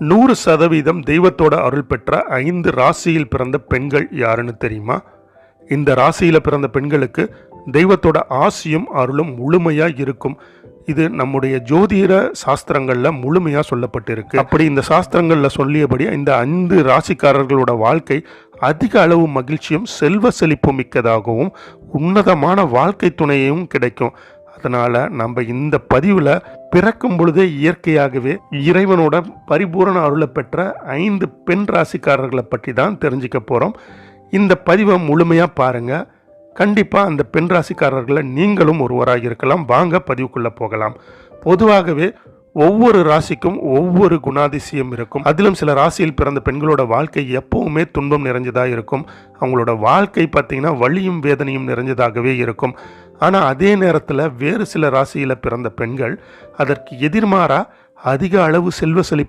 100% தெய்வத்தோட அருள் பெற்ற 5 ராசியில் பிறந்த பெண்கள் யாருன்னு தெரியுமா? இந்த ராசியில பிறந்த பெண்களுக்கு தெய்வத்தோட ஆசியும் அருளும் முழுமையா இருக்கும். இது நம்முடைய ஜோதிட சாஸ்திரங்கள்ல முழுமையா சொல்லப்பட்டிருக்கு. அப்படி இந்த சாஸ்திரங்கள்ல சொல்லியபடி இந்த 5 ராசிக்காரர்களோட வாழ்க்கை அதிக அளவு மகிழ்ச்சியும் செல்வ செழிப்பும் மிக்கதாகவும் உன்னதமான வாழ்க்கை துணையும் கிடைக்கும். அதனால நம்ம இந்த பதிவில் பிறக்கும் பொழுதே இயற்கையாகவே இறைவனோட பரிபூரண அருளை பெற்ற 5 பெண் ராசிக்காரர்களை பற்றி தான் தெரிஞ்சுக்க போகிறோம். இந்த பதிவை முழுமையாக பாருங்கள். கண்டிப்பாக அந்த பெண் ராசிக்காரர்களை நீங்களும் ஒருவராக இருக்கலாம். வாங்க பதிவுக்குள்ளே போகலாம். பொதுவாகவே ஒவ்வொரு ராசிக்கும் ஒவ்வொரு குணாதிசயம் இருக்கும். அதிலும் சில ராசியில் பிறந்த பெண்களோட வாழ்க்கை எப்பவுமே துன்பம் நிறைஞ்சதாக இருக்கும். அவங்களோட வாழ்க்கை பார்த்திங்கன்னா வலியும் வேதனையும் நிறைஞ்சதாகவே இருக்கும். ஆனால் அதே நேரத்தில் வேறு சில ராசியில் பிறந்த பெண்கள் அதற்கு எதிர்மாறாக அதிக அளவு செல்வ செழிப்பு